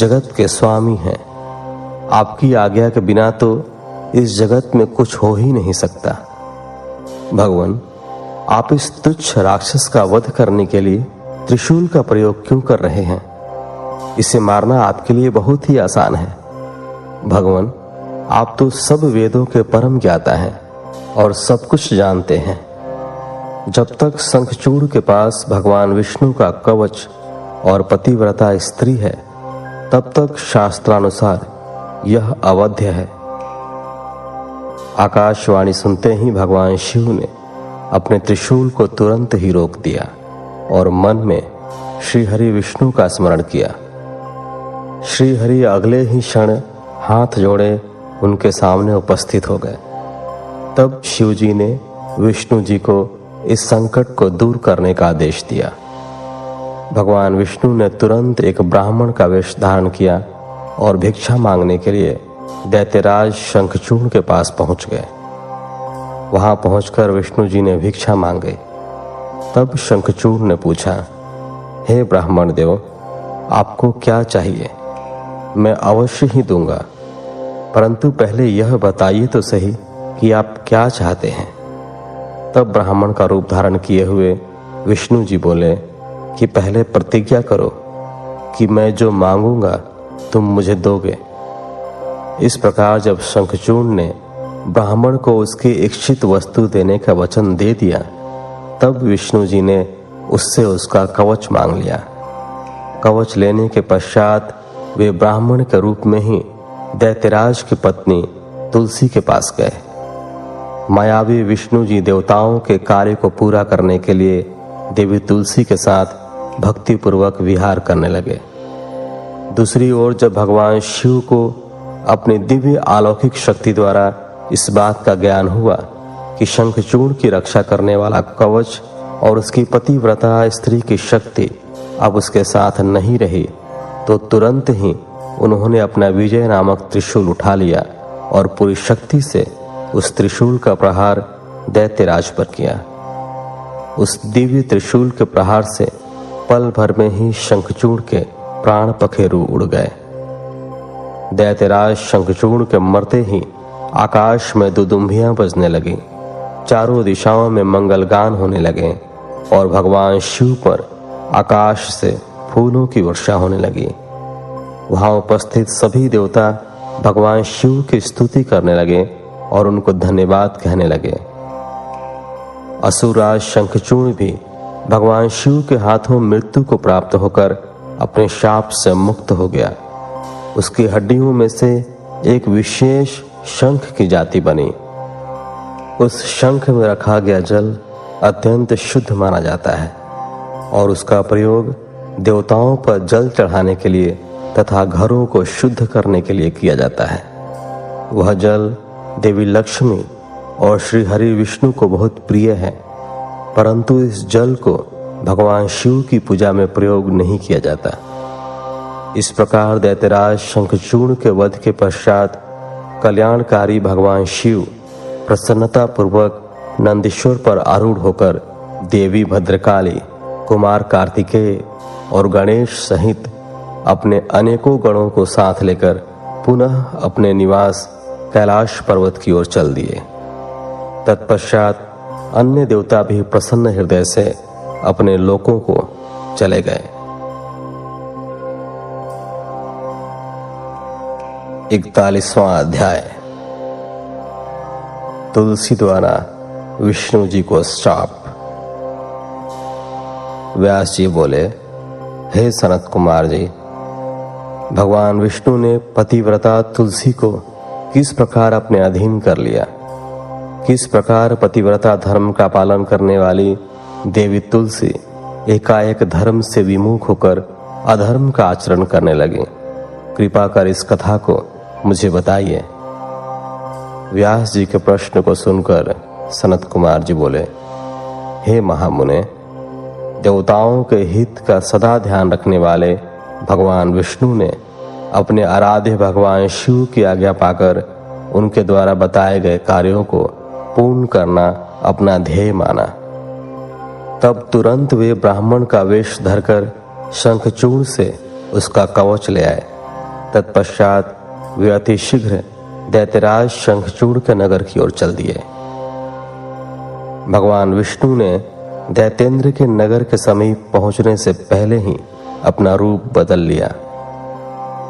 जगत के स्वामी हैं। आपकी आज्ञा के बिना तो इस जगत में कुछ हो ही नहीं सकता। भगवान, आप इस तुच्छ राक्षस का वध करने के लिए त्रिशूल का प्रयोग क्यों कर रहे हैं? इसे मारना आपके लिए बहुत ही आसान है। भगवान, आप तो सब वेदों के परम ज्ञाता हैं और सब कुछ जानते हैं। जब तक शंखचूड़ के पास भगवान विष्णु का कवच और पतिव्रता स्त्री है, तब तक शास्त्रानुसार यह अवध्य है। आकाशवाणी सुनते ही भगवान शिव ने अपने त्रिशूल को तुरंत ही रोक दिया और मन में श्री हरि विष्णु का स्मरण किया। श्री हरि अगले ही क्षण हाथ जोड़े उनके सामने उपस्थित हो गए। तब शिव जी ने विष्णु जी को इस संकट को दूर करने का आदेश दिया। भगवान विष्णु ने तुरंत एक ब्राह्मण का वेश धारण किया और भिक्षा मांगने के लिए दैत्यराज शंखचूड़ के पास पहुंच गए। वहां पहुंचकर विष्णु जी ने भिक्षा मांगी। तब शंखचूड़ ने पूछा, हे ब्राह्मण देव, आपको क्या चाहिए? मैं अवश्य ही दूंगा, परंतु पहले यह बताइए तो सही कि आप क्या चाहते हैं। तब ब्राह्मण का रूप धारण किए हुए विष्णु जी बोले कि पहले प्रतिज्ञा करो कि मैं जो मांगूंगा तुम मुझे दोगे। इस प्रकार जब शंखचूड़ ने ब्राह्मण को उसकी इच्छित वस्तु देने का वचन दे दिया, तब विष्णु जी ने उससे उसका कवच मांग लिया। कवच लेने के पश्चात वे ब्राह्मण के रूप में ही दैत्यराज की पत्नी तुलसी के पास गए। मायावी विष्णु जी देवताओं के कार्य को पूरा करने के लिए देवी तुलसी के साथ भक्तिपूर्वक विहार करने लगे। दूसरी ओर जब भगवान शिव को अपनी दिव्य अलौकिक शक्ति द्वारा इस बात का ज्ञान हुआ कि शंखचूड़ की रक्षा करने वाला कवच और उसकी पतिव्रता स्त्री की शक्ति अब उसके साथ नहीं रही, तो तुरंत ही उन्होंने अपना विजय नामक त्रिशूल उठा लिया और पूरी शक्ति से उस त्रिशूल का प्रहार दैत्यराज पर किया। उस दिव्य त्रिशूल के प्रहार से पल भर में ही शंखचूड़ के प्राण पखेरु उड़ गए। दैत्यराज शंखचूड़ के मरते ही आकाश में दुदुम्बियां बजने लगी, चारों दिशाओं में मंगलगान होने लगे और भगवान शिव पर आकाश से फूलों की वर्षा होने लगी। वहां उपस्थित सभी देवता भगवान शिव की स्तुति करने लगे और उनको धन्यवाद कहने लगे। असुरराज शंखचूड़ भी भगवान शिव के हाथों मृत्यु को प्राप्त होकर अपने शाप से मुक्त हो गया। उसकी हड्डियों में से एक विशेष शंख की जाति बनी। उस शंख में रखा गया जल अत्यंत शुद्ध माना जाता है और उसका प्रयोग देवताओं पर जल चढ़ाने के लिए तथा घरों को शुद्ध करने के लिए किया जाता है। वह जल देवी लक्ष्मी और श्री हरि विष्णु को बहुत प्रिय है, परंतु इस जल को भगवान शिव की पूजा में प्रयोग नहीं किया जाता। इस प्रकार दैत्यराज शंखचूड़ के वध के पश्चात कल्याणकारी भगवान शिव प्रसन्नता पूर्वक नंदीश्वर पर आरूढ़ होकर देवी भद्रकाली, कुमार कार्तिकेय और गणेश सहित अपने अनेकों गणों को साथ लेकर पुनः अपने निवास कैलाश पर्वत की ओर चल दिए। तत्पश्चात अन्य देवता भी प्रसन्न हृदय से अपने लोकों को चले गए। 41वां अध्याय। तुलसी द्वारा विष्णु जी को श्राप। व्यास जी बोले, हे सनत कुमार जी, भगवान विष्णु ने पतिव्रता तुलसी को किस प्रकार अपने अधीन कर लिया, किस प्रकार पतिव्रता धर्म का पालन करने वाली देवी तुलसी एकाएक धर्म से विमुख होकर अधर्म का आचरण करने लगी, कृपा कर इस कथा को मुझे बताइए। व्यास जी के प्रश्न को सुनकर सनत कुमार जी बोले, हे महामुने, देवताओं के हित का सदा ध्यान रखने वाले भगवान विष्णु ने अपने आराध्य भगवान शिव की आज्ञा पाकर उनके द्वारा बताए गए कार्यों को पूर्ण करना अपना ध्येय माना। तब तुरंत वे ब्राह्मण का वेश धरकर शंखचूड़ से उसका कवच ले आए तत्पश्चात वे अति शीघ्र दैत्यराज शंखचूड़ के नगर की ओर चल दिए। भगवान विष्णु ने दैत्येंद्र के नगर के समीप पहुंचने से पहले ही अपना रूप बदल लिया।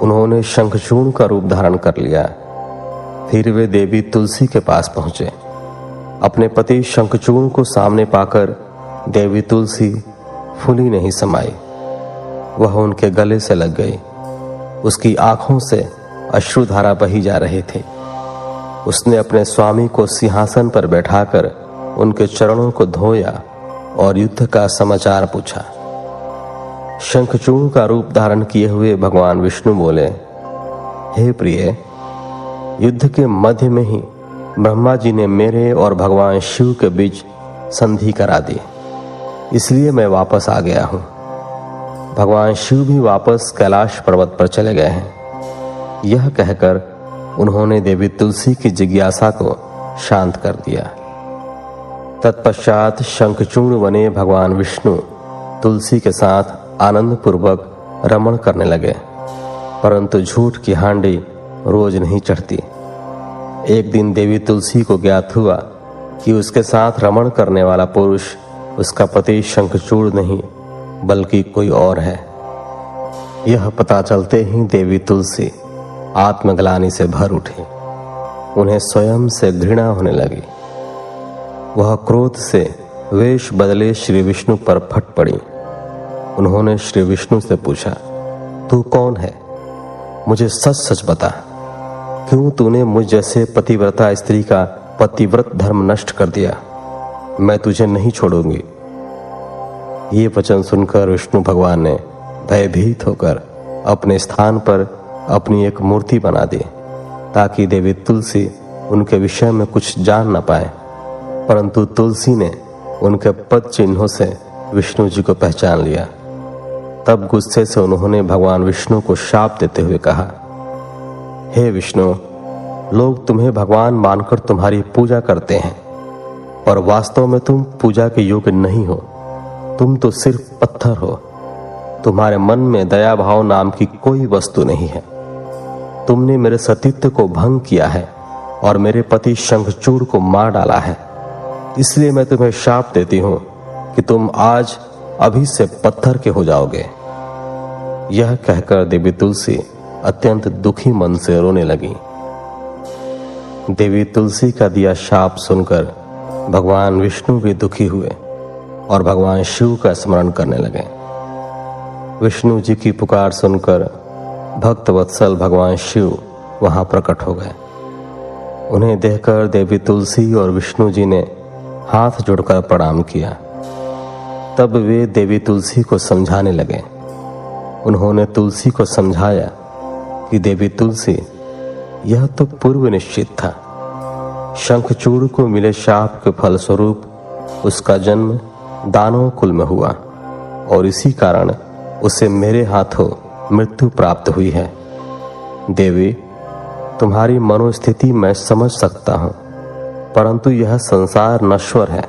उन्होंने शंखचूड़ का रूप धारण कर लिया। फिर वे देवी तुलसी के पास पहुंचे। अपने पति शंखचूड़ को सामने पाकर देवी तुलसी फूली नहीं समाई, वह उनके गले से लग गई। उसकी आंखों से अश्रुधारा बही जा रहे थे। उसने अपने स्वामी को सिंहासन पर बैठाकर उनके चरणों को धोया और युद्ध का समाचार पूछा। शंखचूड़ का रूप धारण किए हुए भगवान विष्णु बोले, हे प्रिय, युद्ध के मध्य में ही ब्रह्मा जी ने मेरे और भगवान शिव के बीच संधि करा दी, इसलिए मैं वापस आ गया हूं। भगवान शिव भी वापस कैलाश पर्वत पर चले गए हैं। यह कहकर उन्होंने देवी तुलसी की जिज्ञासा को शांत कर दिया। तत्पश्चात शंखचूड़ बने भगवान विष्णु तुलसी के साथ आनंद पूर्वक रमण करने लगे, परंतु झूठ की हांडी रोज नहीं चढ़ती। एक दिन देवी तुलसी को ज्ञात हुआ कि उसके साथ रमण करने वाला पुरुष उसका पति शंखचूड़ नहीं बल्कि कोई और है। यह पता चलते ही देवी तुलसी आत्मग्लानि से भर उठी। उन्हें स्वयं से घृणा होने लगी। वह क्रोध से वेश बदले श्री विष्णु पर फट पड़ी। उन्होंने श्री विष्णु से पूछा, तू कौन है? मुझे सच सच बता, क्यों तूने मुझ जैसे पतिव्रता स्त्री का पतिव्रत धर्म नष्ट कर दिया? मैं तुझे नहीं छोड़ूंगी। ये वचन सुनकर विष्णु भगवान ने भयभीत होकर अपने स्थान पर अपनी एक मूर्ति बना दी, ताकि देवी तुलसी उनके विषय में कुछ जान न पाए। परंतु तुलसी ने उनके पद चिन्हों से विष्णु जी को पहचान लिया। तब गुस्से से उन्होंने भगवान विष्णु को शाप देते हुए कहा, हे विष्णु, लोग तुम्हें भगवान मानकर तुम्हारी पूजा करते हैं, और वास्तव में तुम पूजा के योग्य नहीं हो। तुम तो सिर्फ पत्थर हो। तुम्हारे मन में दया भाव नाम की कोई वस्तु नहीं है। तुमने मेरे सतीत्व को भंग किया है और मेरे पति शंखचूड़ को मार डाला है। इसलिए मैं तुम्हें शाप देती हूं कि तुम आज अभी से पत्थर के हो जाओगे। यह कहकर देवी तुलसी अत्यंत दुखी मन से रोने लगी। देवी तुलसी का दिया शाप सुनकर भगवान विष्णु भी दुखी हुए और भगवान शिव का स्मरण करने लगे। विष्णु जी की पुकार सुनकर भक्त वत्सल भगवान शिव वहां प्रकट हो गए। उन्हें देखकर देवी तुलसी और विष्णु जी ने हाथ जोड़कर प्रणाम किया। तब वे देवी तुलसी को समझाने लगे। उन्होंने तुलसी को समझाया कि देवी तुलसी, यह तो पूर्व निश्चित था। शंखचूड़ को मिले शाप के फलस्वरूप उसका जन्म दानव कुल में हुआ और इसी कारण उसे मेरे हाथों मृत्यु प्राप्त हुई है। देवी, तुम्हारी मनोस्थिति मैं समझ सकता हूं, परंतु यह संसार नश्वर है।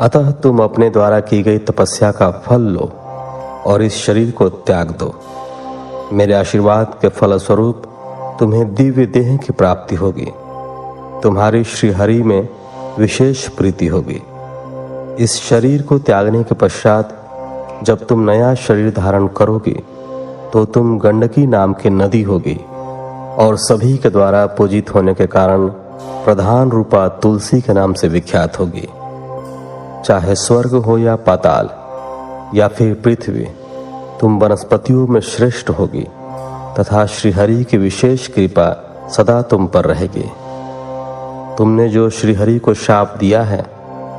अतः तुम अपने द्वारा की गई तपस्या का फल लो और इस शरीर को त्याग दो। मेरे आशीर्वाद के फलस्वरूप तुम्हें दिव्य देह की प्राप्ति होगी। तुम्हारी श्रीहरि में विशेष प्रीति होगी। इस शरीर को त्यागने के पश्चात जब तुम नया शरीर धारण करोगी तो तुम गंडकी नाम की नदी होगी और सभी के द्वारा पूजित होने के कारण प्रधान रूपा तुलसी के नाम से विख्यात होगी। चाहे स्वर्ग हो या पाताल या फिर पृथ्वी, तुम वनस्पतियों में श्रेष्ठ होगी तथा श्रीहरि की विशेष कृपा सदा तुम पर रहेगी। तुमने जो श्रीहरि को शाप दिया है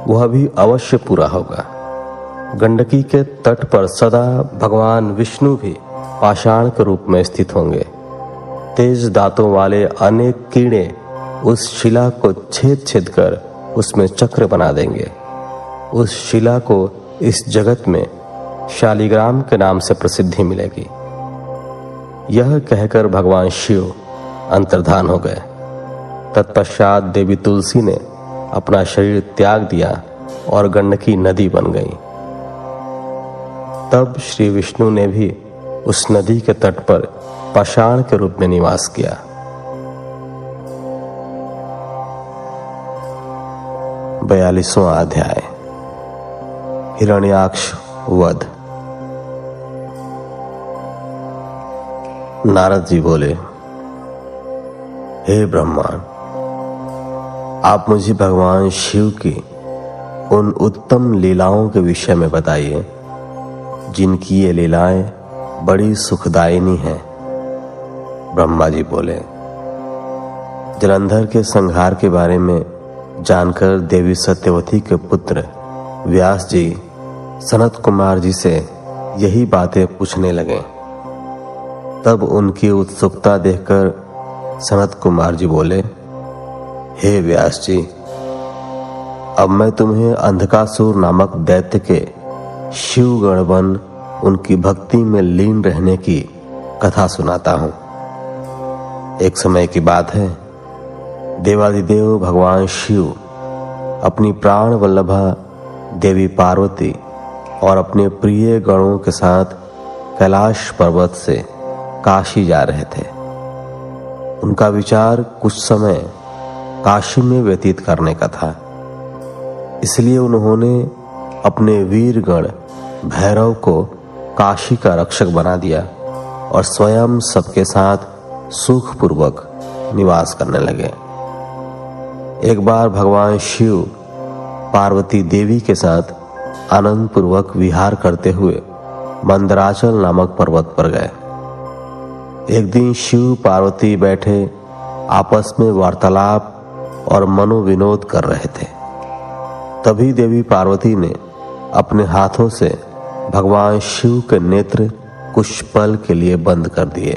वह भी अवश्य पूरा होगा। गंडकी के तट पर सदा भगवान विष्णु भी पाषाण के रूप में स्थित होंगे। तेज दांतों वाले अनेक कीड़े उस शिला को छेद छेद कर उसमें चक्र बना देंगे। उस शिला को इस जगत में शालिग्राम के नाम से प्रसिद्धि मिलेगी। यह कहकर भगवान शिव अंतर्धान हो गए। तत्पश्चात देवी तुलसी ने अपना शरीर त्याग दिया और गंडकी नदी बन गई। तब श्री विष्णु ने भी उस नदी के तट पर पाषाण के रूप में निवास किया। बयालीसवां अध्याय, हिरण्याक्ष वध। नारद जी बोले, हे ब्रह्मा, आप मुझे भगवान शिव की उन उत्तम लीलाओं के विषय में बताइए जिनकी ये लीलाएं बड़ी सुखदायिनी हैं। ब्रह्मा जी बोले, जलंधर के संहार के बारे में जानकर देवी सत्यवती के पुत्र व्यास जी सनत कुमार जी से यही बातें पूछने लगे। तब उनकी उत्सुकता देखकर सनत कुमार जी बोले, हे व्यास जी, अब मैं तुम्हें अंधकासुर नामक दैत्य के शिव गण बन उनकी भक्ति में लीन रहने की कथा सुनाता हूं। एक समय की बात है, देवादिदेव भगवान शिव अपनी प्राण वल्लभा देवी पार्वती और अपने प्रिय गणों के साथ कैलाश पर्वत से काशी जा रहे थे। उनका विचार कुछ समय काशी में व्यतीत करने का था, इसलिए उन्होंने अपने वीरगण भैरव को काशी का रक्षक बना दिया और स्वयं सबके साथ सुखपूर्वक निवास करने लगे। एक बार भगवान शिव पार्वती देवी के साथ आनंद पूर्वक विहार करते हुए मंदराचल नामक पर्वत पर गए। एक दिन शिव पार्वती बैठे आपस में वार्तालाप और मनोविनोद कर रहे थे। तभी देवी पार्वती ने अपने हाथों से भगवान शिव के नेत्र कुछ पल के लिए बंद कर दिए।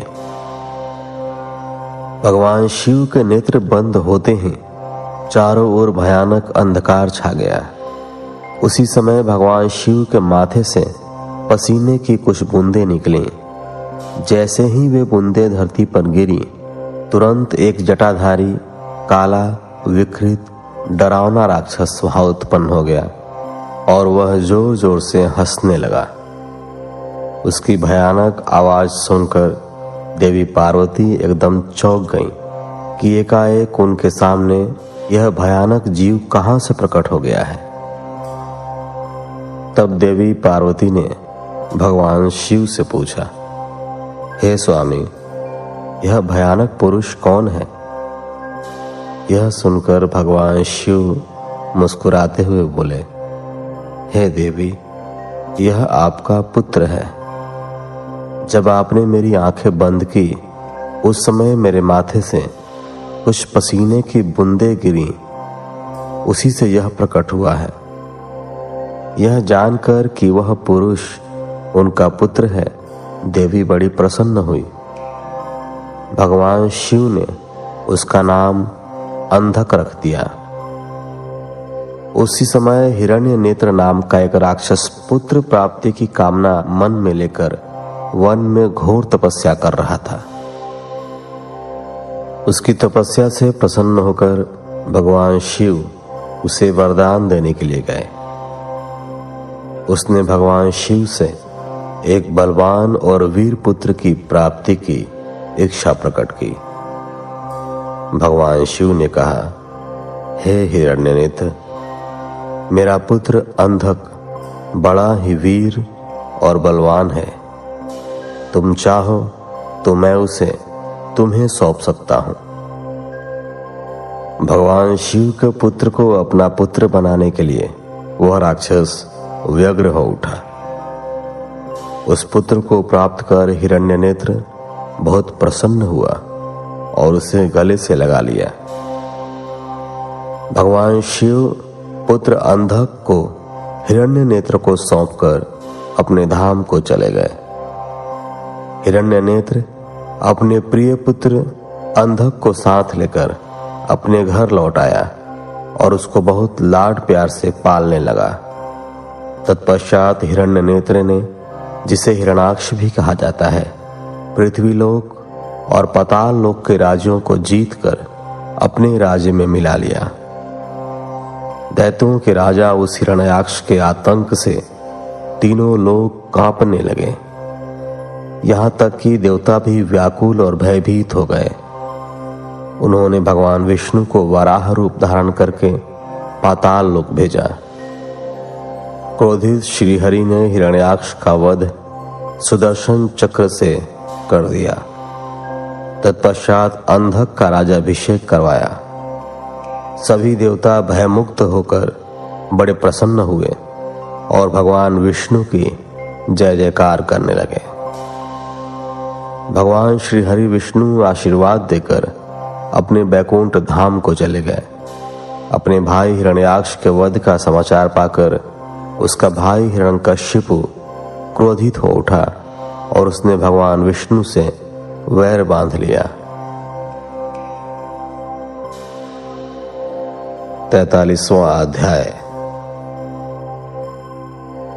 भगवान शिव के नेत्र बंद होते ही चारों ओर भयानक अंधकार छा गया। उसी समय भगवान शिव के माथे से पसीने की कुछ बूंदें निकली। जैसे ही वे बूंदें धरती पर गिरी, तुरंत एक जटाधारी काला विकृत डरावना राक्षस वहां उत्पन्न हो गया और वह जोर जोर से हंसने लगा। उसकी भयानक आवाज सुनकर देवी पार्वती एकदम चौंक गईं कि एकाएक उनके सामने यह भयानक जीव कहां से प्रकट हो गया है। तब देवी पार्वती ने भगवान शिव से पूछा, हे स्वामी, यह भयानक पुरुष कौन है? यह सुनकर भगवान शिव मुस्कुराते हुए बोले, हे देवी, यह आपका पुत्र है। जब आपने मेरी आंखें बंद की, उस समय मेरे माथे से कुछ पसीने की बूंदें गिरी, उसी से यह प्रकट हुआ है। यह जानकर कि वह पुरुष उनका पुत्र है, देवी बड़ी प्रसन्न हुई। भगवान शिव ने उसका नाम अंधक रख दिया। उसी समय हिरण्य नेत्र नाम का एक राक्षस पुत्र प्राप्ति की कामना मन में लेकर वन में घोर तपस्या कर रहा था। उसकी तपस्या से प्रसन्न होकर भगवान शिव उसे वरदान देने के लिए गए। उसने भगवान शिव से एक बलवान और वीर पुत्र की प्राप्ति की इच्छा प्रकट की। भगवान शिव ने कहा, हे हिरण्यनेत्र, मेरा पुत्र अंधक बड़ा ही वीर और बलवान है। तुम चाहो तो मैं उसे तुम्हें सौंप सकता हूं। भगवान शिव के पुत्र को अपना पुत्र बनाने के लिए वह राक्षस व्यग्र हो उठा। उस पुत्र को प्राप्त कर हिरण्यनेत्र बहुत प्रसन्न हुआ और उसे गले से लगा लिया। भगवान शिव पुत्र अंधक को हिरण्यनेत्र को सौंपकर अपने धाम को चले गए। हिरण्यनेत्र अपने प्रिय पुत्र अंधक को साथ लेकर अपने घर लौट आया और उसको बहुत लाड प्यार से पालने लगा। तत्पश्चात हिरण्यनेत्र ने, जिसे हिरणाक्ष भी कहा जाता है, पृथ्वीलोक और पाताल लोक के राज्यों को जीतकर अपने राज्य में मिला लिया। दैत्यों के राजा उस हिरण्याक्ष के आतंक से तीनों लोग कांपने लगे। यहाँ तक कि देवता भी व्याकुल और भयभीत हो गए। उन्होंने भगवान विष्णु को वराह रूप धारण करके पाताल लोक भेजा। क्रोधित श्रीहरि ने हिरण्याक्ष का वध सुदर्शन चक्र से कर दिया। तत्पश्चात अंधक का राजाभिषेक करवाया। सभी देवता भयमुक्त होकर बड़े प्रसन्न हुए और भगवान विष्णु की जय जयकार करने लगे। भगवान श्री हरि विष्णु आशीर्वाद देकर अपने बैकुंठ धाम को चले गए। अपने भाई हिरण्याक्ष के वध का समाचार पाकर उसका भाई हिरण्यकशिपु क्रोधित हो उठा और उसने भगवान विष्णु से वैर बांध लिया। 43वां अध्याय।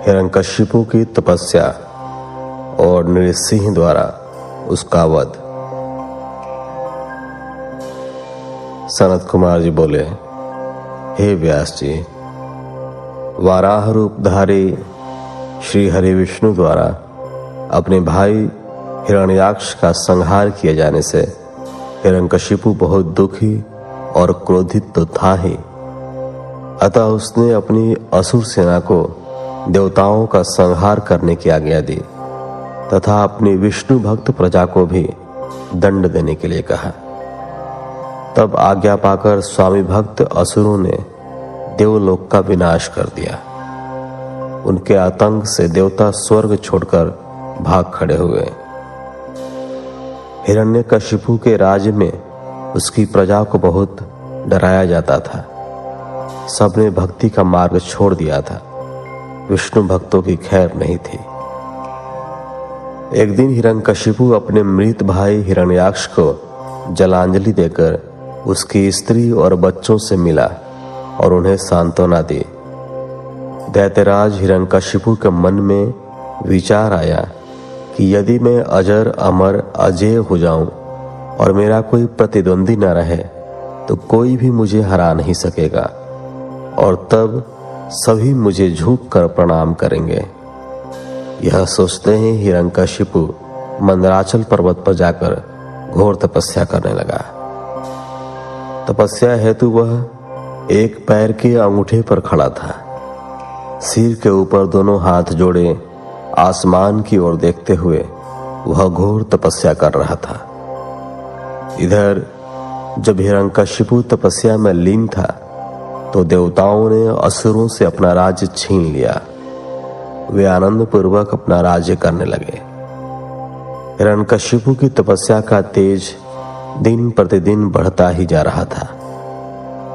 हिरण्यकशिपु की तपस्या और नृसिंह द्वारा उसका वध। सनत कुमार जी बोले, हे व्यास जी, वाराह रूपधारी श्री हरि विष्णु द्वारा अपने भाई हिरण्याक्ष का संहार किए जाने से हिरण्यकशिपु बहुत दुखी और क्रोधित तो था ही, अतः उसने अपनी असुर सेना को देवताओं का संहार करने की आज्ञा दी तथा अपनी विष्णु भक्त प्रजा को भी दंड देने के लिए कहा। तब आज्ञा पाकर स्वामी भक्त असुरों ने देवलोक का विनाश कर दिया। उनके आतंक से देवता स्वर्ग छोड़कर भाग खड़े हुए। हिरण्यकशिपु के राज्य में उसकी प्रजा को बहुत डराया जाता था। सबने भक्ति का मार्ग छोड़ दिया था। विष्णु भक्तों की खैर नहीं थी। एक दिन हिरण्यकशिपु अपने मृत भाई हिरण्याक्ष को जलांजलि देकर उसकी स्त्री और बच्चों से मिला और उन्हें सांत्वना दी। दैत्यराज हिरण्यकशिपु के मन में विचार आया कि यदि मैं अजर अमर अजेय हो जाऊं और मेरा कोई प्रतिद्वंदी न रहे तो कोई भी मुझे हरा नहीं सकेगा और तब सभी मुझे झुक कर प्रणाम करेंगे। यह सोचते ही हिरण्यकशिपु मंदराचल पर्वत पर जाकर घोर तपस्या करने लगा। तपस्या हेतु वह एक पैर के अंगूठे पर खड़ा था। सिर के ऊपर दोनों हाथ जोड़े आसमान की ओर देखते हुए वह घोर तपस्या कर रहा था। इधर जब हिरण्यकशिपु तपस्या में लीन था तो देवताओं ने असुरों से अपना राज्य छीन लिया। वे आनंद पूर्वक अपना राज्य करने लगे। हिरण्यकशिपु की तपस्या का तेज दिन प्रतिदिन बढ़ता ही जा रहा था।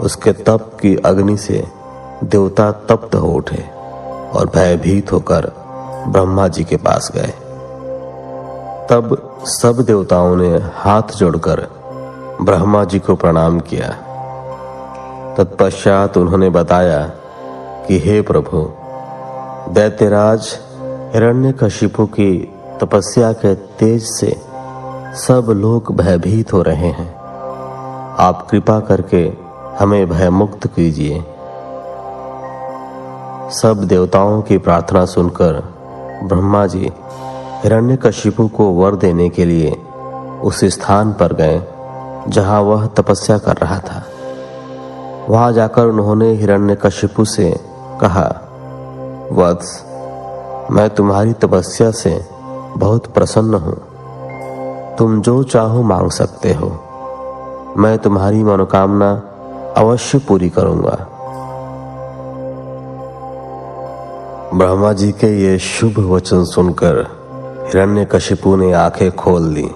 उसके तप की अग्नि से देवता तप्त हो उठे और भयभीत होकर ब्रह्मा जी के पास गए। तब सब देवताओं ने हाथ जोड़कर ब्रह्मा जी को प्रणाम किया। तत्पश्चात उन्होंने बताया कि हे प्रभु, दैत्यराज हिरण्यकशिपु की तपस्या के तेज से सब लोग भयभीत हो रहे हैं। आप कृपा करके हमें भयमुक्त कीजिए। सब देवताओं की प्रार्थना सुनकर ब्रह्मा जी हिरण्यकशिपु को वर देने के लिए उस स्थान पर गए जहां वह तपस्या कर रहा था। वहां जाकर उन्होंने हिरण्यकशिपु से कहा, वत्स, मैं तुम्हारी तपस्या से बहुत प्रसन्न हूं। तुम जो चाहो मांग सकते हो। मैं तुम्हारी मनोकामना अवश्य पूरी करूंगा। ब्रह्मा जी के ये शुभ वचन सुनकर हिरण्यकशिपु ने आंखें खोल दी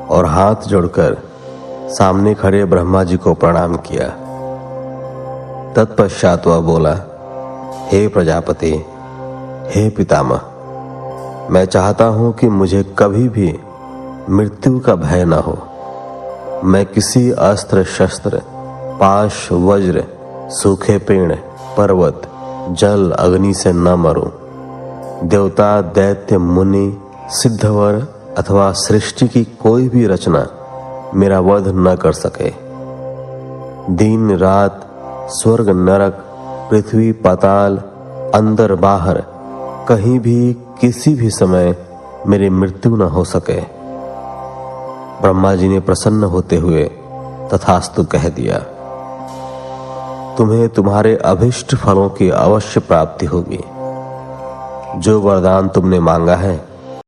और हाथ जोड़कर सामने खड़े ब्रह्मा जी को प्रणाम किया। तत्पश्चात वह बोला, हे प्रजापति, हे पितामह, मैं चाहता हूं कि मुझे कभी भी मृत्यु का भय न हो। मैं किसी अस्त्र शस्त्र, पाश, वज्र, सूखे पेड़, पर्वत, जल, अग्नि से न मरूं। देवता, दैत्य, मुनि, सिद्धवर अथवा सृष्टि की कोई भी रचना मेरा वध न कर सके। दिन रात, स्वर्ग नरक, पृथ्वी पाताल, अंदर बाहर, कहीं भी किसी भी समय मेरी मृत्यु न हो सके। ब्रह्मा जी ने प्रसन्न होते हुए तथास्तु कह दिया। तुम्हें तुम्हारे अभिष्ट फलों की अवश्य प्राप्ति होगी। जो वरदान तुमने मांगा है